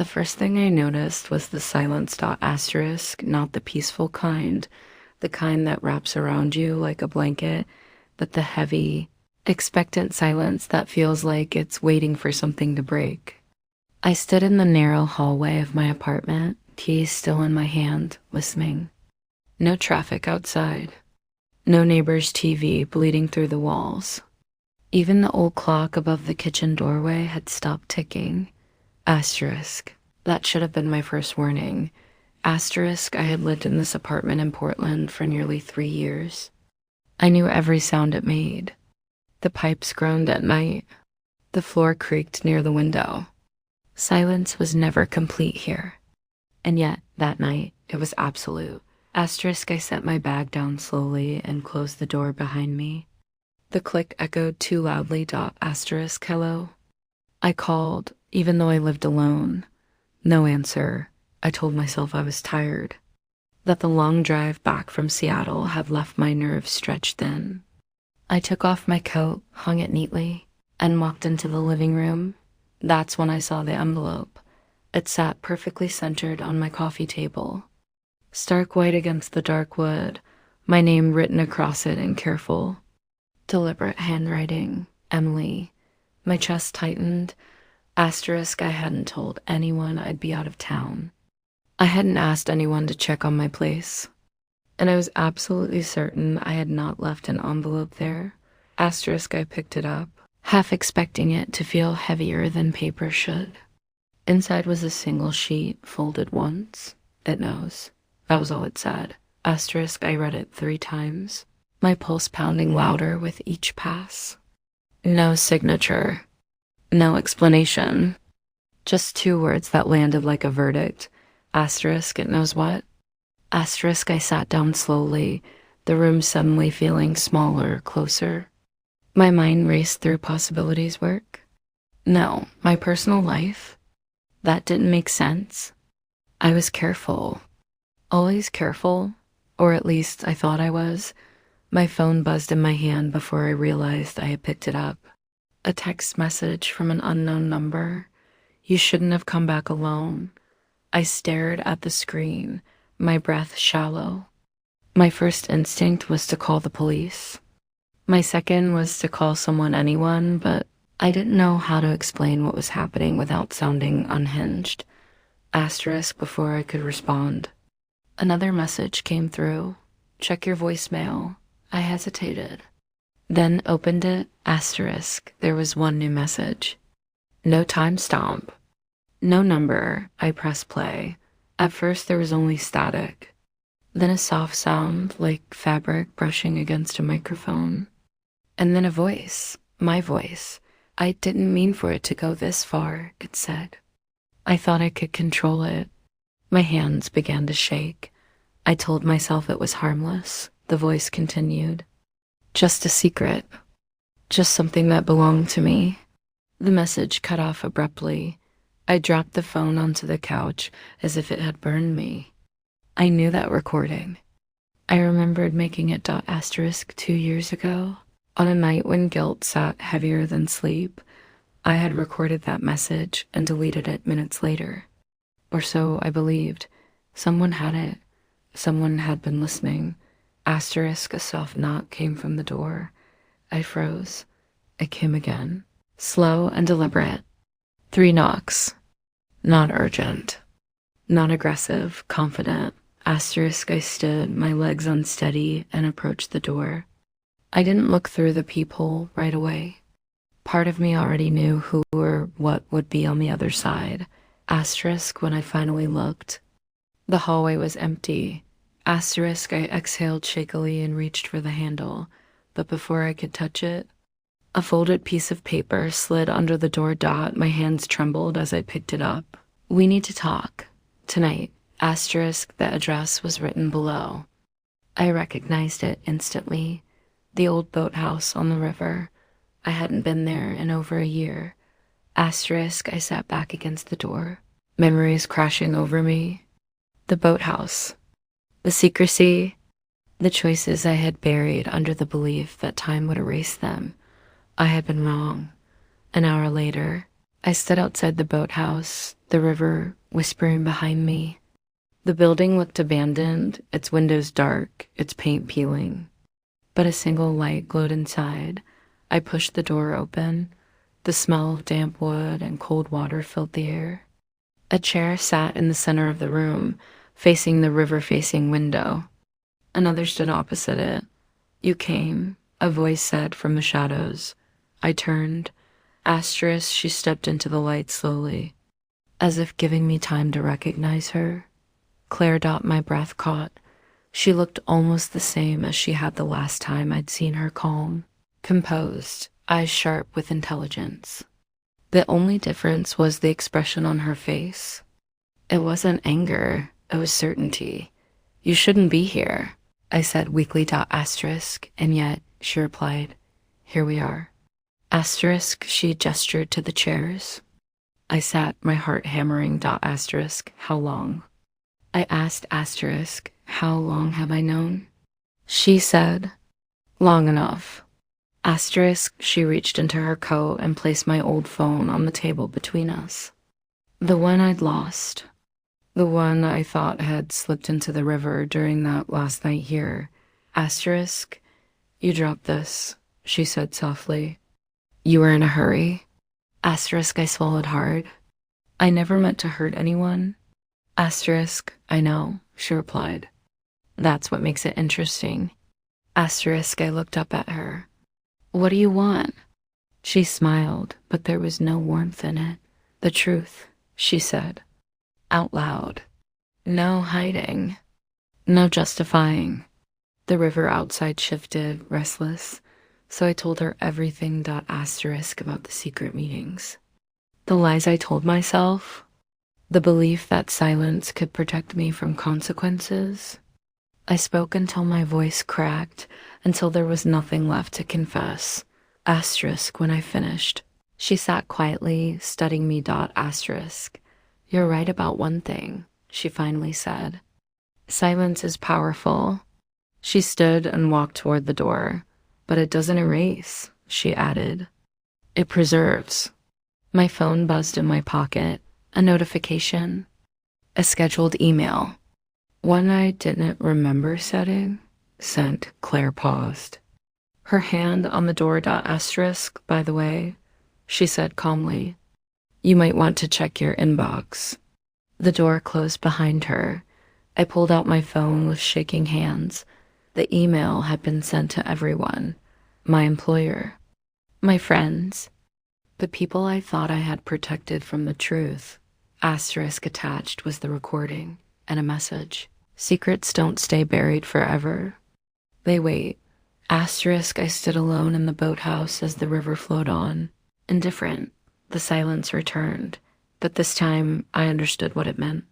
The first thing I noticed was the silence dot asterisk, not the peaceful kind, the kind that wraps around you like a blanket, but the heavy, expectant silence that feels like it's waiting for something to break. I stood in the narrow hallway of my apartment, keys still in my hand, listening. No traffic outside. No neighbor's TV bleeding through the walls. Even the old clock above the kitchen doorway had stopped ticking. Asterisk. That should have been my first warning. Asterisk, I had lived in this apartment in Portland for nearly 3 years. I knew every sound it made. The pipes groaned at night. The floor creaked near the window. Silence was never complete here. And yet, that night, it was absolute. Asterisk, I set my bag down slowly and closed the door behind me. The click echoed too loudly. Asterisk, hello. I called, even though I lived alone. No answer. I told myself I was tired. That the long drive back from Seattle had left my nerves stretched thin. I took off my coat, hung it neatly, and walked into the living room. That's when I saw the envelope. It sat perfectly centered on my coffee table. Stark white against the dark wood, my name written across it in careful, deliberate handwriting. Emily. My chest tightened. Asterisk, I hadn't told anyone I'd be out of town. I hadn't asked anyone to check on my place. And I was absolutely certain I had not left an envelope there. Asterisk, I picked it up, half expecting it to feel heavier than paper should. Inside was a single sheet, folded once. It knows. That was all it said. Asterisk, I read it 3 times, my pulse pounding louder with each pass. No signature. No explanation. Just 2 words that landed like a verdict. Asterisk, it knows what. Asterisk, I sat down slowly, the room suddenly feeling smaller, closer. My mind raced through possibilities. Work? No. My personal life? That didn't make sense. I was careful. Always careful, or at least I thought I was. My phone buzzed in my hand before I realized I had picked it up. A text message from an unknown number. You shouldn't have come back alone. I stared at the screen, my breath shallow. My first instinct was to call the police. My second was to call anyone, but I didn't know how to explain what was happening without sounding unhinged. Asterisk before I could respond. Another message came through. Check your voicemail. I hesitated. Then opened it. Asterisk. There was one new message. No timestamp. No number. I pressed play. At first there was only static. Then a soft sound like fabric brushing against a microphone. And then a voice. My voice. I didn't mean for it to go this far, it said. I thought I could control it. My hands began to shake. I told myself it was harmless. The voice continued. Just a secret. Just something that belonged to me. The message cut off abruptly. I dropped the phone onto the couch as if it had burned me. I knew that recording. I remembered making it. Asterisk 2 years ago. On a night when guilt sat heavier than sleep, I had recorded that message and deleted it minutes later. Or so I believed. Someone had it. Someone had been listening. Asterisk, a soft knock came from the door. I froze. It came again. Slow and deliberate. 3 knocks. Not urgent. Not aggressive, confident. Asterisk, I stood, my legs unsteady, and approached the door. I didn't look through the peephole right away. Part of me already knew who or what would be on the other side. Asterisk, when I finally looked, the hallway was empty. Asterisk, I exhaled shakily and reached for the handle, but before I could touch it, a folded piece of paper slid under the door. My hands trembled as I picked it up. We need to talk. Tonight. Asterisk, the address was written below. I recognized it instantly. The old boathouse on the river. I hadn't been there in over a year. Asterisk, I sat back against the door. Memories crashing over me. The boathouse. The secrecy. The choices I had buried under the belief that time would erase them. I had been wrong. An hour later, I stood outside the boathouse, the river whispering behind me. The building looked abandoned, its windows dark, its paint peeling. But a single light glowed inside. I pushed the door open. The smell of damp wood and cold water filled the air. A chair sat in the center of the room, facing the river-facing window. Another stood opposite it. "You came," a voice said from the shadows. I turned. Asterisk, she stepped into the light slowly, as if giving me time to recognize her. Claire. My breath caught. She looked almost the same as she had the last time I'd seen her, calm, composed, eyes sharp with intelligence. The only difference was the expression on her face. It wasn't anger, it was certainty. "You shouldn't be here," I said weakly. Asterisk, and yet, she replied, "Here we are." Asterisk, she gestured to the chairs. I sat, my heart hammering. Asterisk, "How long?" I asked Asterisk, "How long have I known?" She said, "Long enough." Asterisk, she reached into her coat and placed my old phone on the table between us. The one I'd lost. The one I thought had slipped into the river during that last night here. Asterisk, "You dropped this," she said softly. "You were in a hurry?" Asterisk, I swallowed hard. "I never meant to hurt anyone." Asterisk, "I know," she replied. "That's what makes it interesting." Asterisk, I looked up at her. "What do you want?" She smiled, but there was no warmth in it. "The truth," she said, out loud. No hiding, no justifying. The river outside shifted, restless, so I told her everything. Asterisk, about the secret meetings. The lies I told myself, the belief that silence could protect me from consequences. I spoke until my voice cracked, until there was nothing left to confess. Asterisk, when I finished, she sat quietly, studying me. Asterisk, "You're right about one thing," she finally said. "Silence is powerful." She stood and walked toward the door. "But it doesn't erase," she added. "It preserves." My phone buzzed in my pocket. A notification. A scheduled email. One I didn't remember setting. Sent. Claire paused. Her hand on the door. Asterisk, by the way, she said calmly, "You might want to check your inbox." The door closed behind her. I pulled out my phone with shaking hands. The email had been sent to everyone. My employer, my friends, the people I thought I had protected from the truth. Asterisk attached was the recording and a message. Secrets don't stay buried forever. They wait. Asterisk, I stood alone in the boathouse as the river flowed on. Indifferent. The silence returned, but this time I understood what it meant.